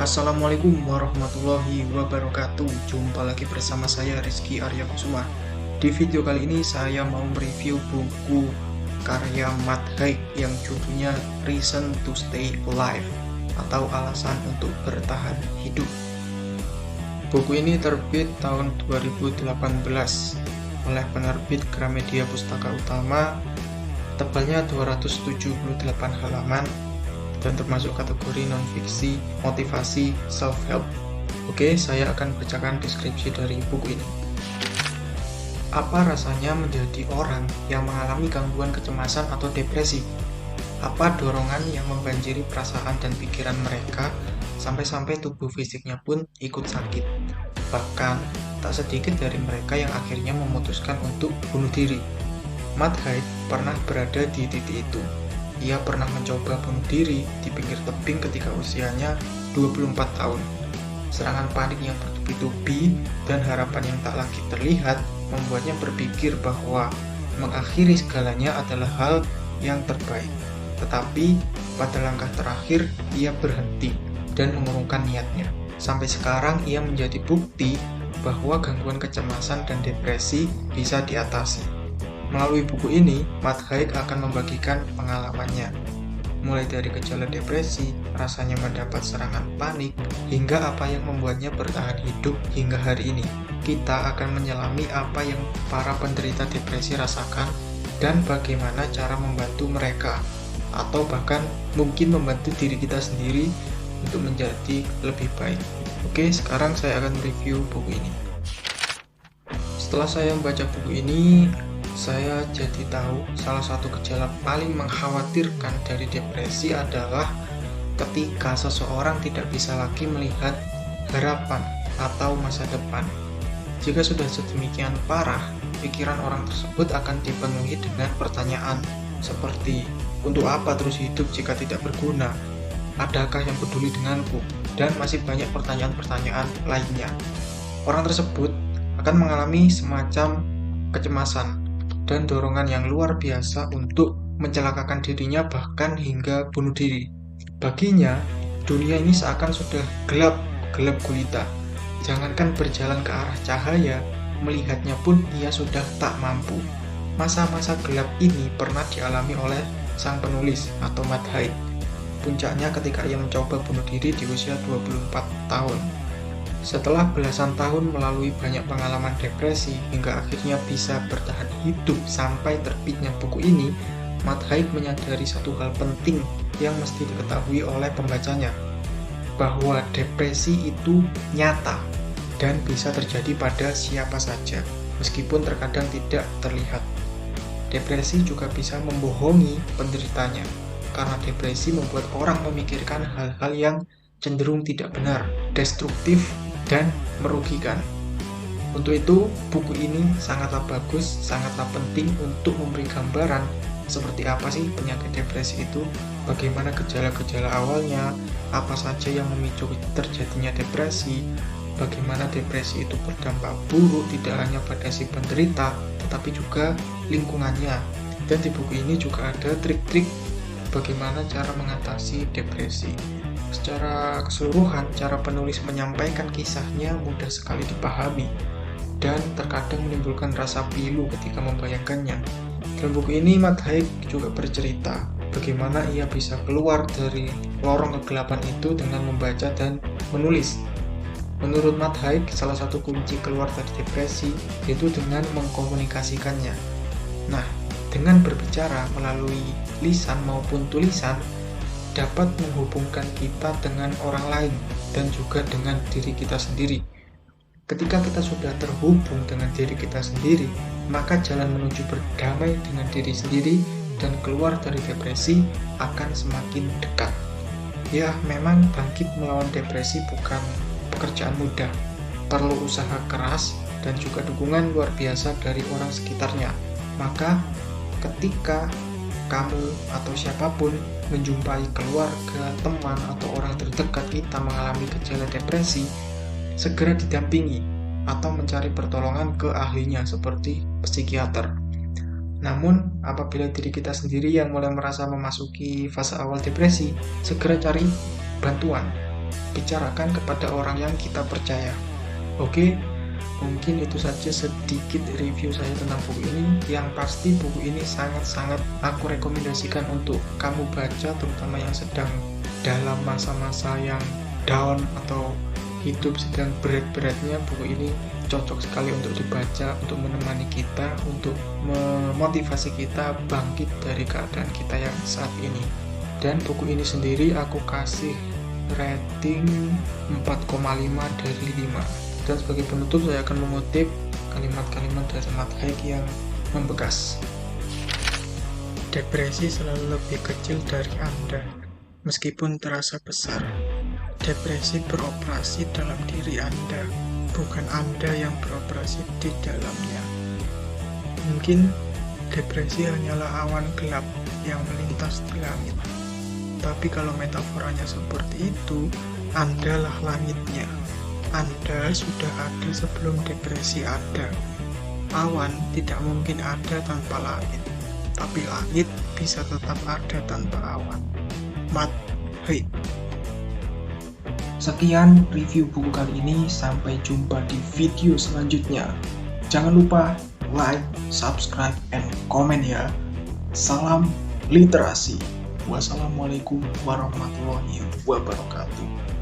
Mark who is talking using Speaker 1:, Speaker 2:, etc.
Speaker 1: Assalamualaikum warahmatullahi wabarakatuh. Jumpa lagi bersama saya Rizky Arya Kusuma. Di video kali ini saya mau mereview buku karya Matt Haig yang judulnya Reason to Stay Alive atau Alasan untuk Bertahan Hidup. Buku ini terbit tahun 2018 oleh penerbit Gramedia Pustaka Utama. Tebalnya 278 halaman dan termasuk kategori non-fiksi, motivasi, self-help. Oke, saya akan bacakan deskripsi dari buku ini. Apa rasanya menjadi orang yang mengalami gangguan kecemasan atau depresi? Apa dorongan yang membanjiri perasaan dan pikiran mereka sampai-sampai tubuh fisiknya pun ikut sakit? Bahkan, tak sedikit dari mereka yang akhirnya memutuskan untuk bunuh diri. Matt Haig pernah berada di titik itu. Ia pernah mencoba bunuh diri di pinggir tebing ketika usianya 24 tahun. Serangan panik yang bertubi-tubi dan harapan yang tak lagi terlihat membuatnya berpikir bahwa mengakhiri segalanya adalah hal yang terbaik. Tetapi pada langkah terakhir ia berhenti dan mengurungkan niatnya. Sampai sekarang ia menjadi bukti bahwa gangguan kecemasan dan depresi bisa diatasi. Melalui buku ini, Matt Haig akan membagikan pengalamannya, mulai dari gejala depresi, rasanya mendapat serangan panik, hingga apa yang membuatnya bertahan hidup hingga hari ini. Kita akan menyelami apa yang para penderita depresi rasakan dan bagaimana cara membantu mereka, atau bahkan mungkin membantu diri kita sendiri untuk menjadi lebih baik. Oke, sekarang saya akan review buku ini. Setelah saya membaca buku ini, saya jadi tahu salah satu gejala paling mengkhawatirkan dari depresi adalah ketika seseorang tidak bisa lagi melihat harapan atau masa depan. Jika sudah sedemikian parah, pikiran orang tersebut akan dipenuhi dengan pertanyaan seperti, untuk apa terus hidup jika tidak berguna? Adakah yang peduli denganku? Dan masih banyak pertanyaan-pertanyaan lainnya. Orang tersebut akan mengalami semacam kecemasan dan dorongan yang luar biasa untuk mencelakakan dirinya bahkan hingga bunuh diri. Baginya, dunia ini seakan sudah gelap gulita. Jangankan berjalan ke arah cahaya, melihatnya pun ia sudah tak mampu. Masa-masa gelap ini pernah dialami oleh sang penulis atau Matt Haig. Puncaknya ketika ia mencoba bunuh diri di usia 24 tahun. Setelah belasan tahun melalui banyak pengalaman depresi hingga akhirnya bisa bertahan hidup sampai terbitnya buku ini, Matt Haig menyadari satu hal penting yang mesti diketahui oleh pembacanya, bahwa depresi itu nyata dan bisa terjadi pada siapa saja, meskipun terkadang tidak terlihat. Depresi juga bisa membohongi penderitanya, karena depresi membuat orang memikirkan hal-hal yang cenderung tidak benar, destruktif, dan merugikan. Untuk itu, buku ini sangatlah bagus, sangatlah penting untuk memberi gambaran seperti apa sih penyakit depresi itu, bagaimana gejala-gejala awalnya, apa saja yang memicu terjadinya depresi, bagaimana depresi itu berdampak buruk tidak hanya pada si penderita, tetapi juga lingkungannya. Dan di buku ini juga ada trik-trik bagaimana cara mengatasi depresi. Secara keseluruhan, cara penulis menyampaikan kisahnya mudah sekali dipahami dan terkadang menimbulkan rasa pilu ketika membayangkannya. Dalam buku ini, Matt Haig juga bercerita bagaimana ia bisa keluar dari lorong kegelapan itu dengan membaca dan menulis. Menurut Matt Haig, salah satu kunci keluar dari depresi yaitu dengan mengkomunikasikannya. Nah, dengan berbicara melalui lisan maupun tulisan, dapat menghubungkan kita dengan orang lain dan juga dengan diri kita sendiri. Ketika kita sudah terhubung dengan diri kita sendiri, maka jalan menuju berdamai dengan diri sendiri dan keluar dari depresi akan semakin dekat. Ya, memang bangkit melawan depresi bukan pekerjaan mudah. Perlu usaha keras dan juga dukungan luar biasa dari orang sekitarnya. Maka, ketika kamu atau siapapun menjumpai keluarga, teman, atau orang terdekat kita mengalami gejala depresi, segera didampingi atau mencari pertolongan ke ahlinya seperti psikiater. Namun, apabila diri kita sendiri yang mulai merasa memasuki fase awal depresi, segera cari bantuan. bicarakan kepada orang yang kita percaya. Oke, mungkin itu saja sedikit review saya tentang buku ini. Yang pasti buku ini sangat-sangat aku rekomendasikan untuk kamu baca, terutama yang sedang dalam masa-masa yang down atau hidup sedang berat-beratnya. Buku ini cocok sekali untuk dibaca, untuk menemani kita, untuk memotivasi kita bangkit dari keadaan kita yang saat ini. Dan buku ini sendiri aku kasih rating 4,5 dari 5. Dan sebagai penutup saya akan mengutip kalimat-kalimat dari Matt Haig yang membekas. Depresi selalu lebih kecil dari Anda, meskipun terasa besar. Depresi beroperasi dalam diri Anda, bukan Anda yang beroperasi di dalamnya. Mungkin depresi hanyalah awan gelap yang melintas di langit. Tapi kalau metaforanya seperti itu, Anda lah langitnya. Anda sudah ada sebelum depresi ada. Awan tidak mungkin ada tanpa langit, tapi langit bisa tetap ada tanpa awan. Matt Haig. Sekian review buku kali ini, sampai jumpa di video selanjutnya. Jangan lupa like, subscribe, and komen ya. Salam literasi. Wassalamualaikum warahmatullahi wabarakatuh.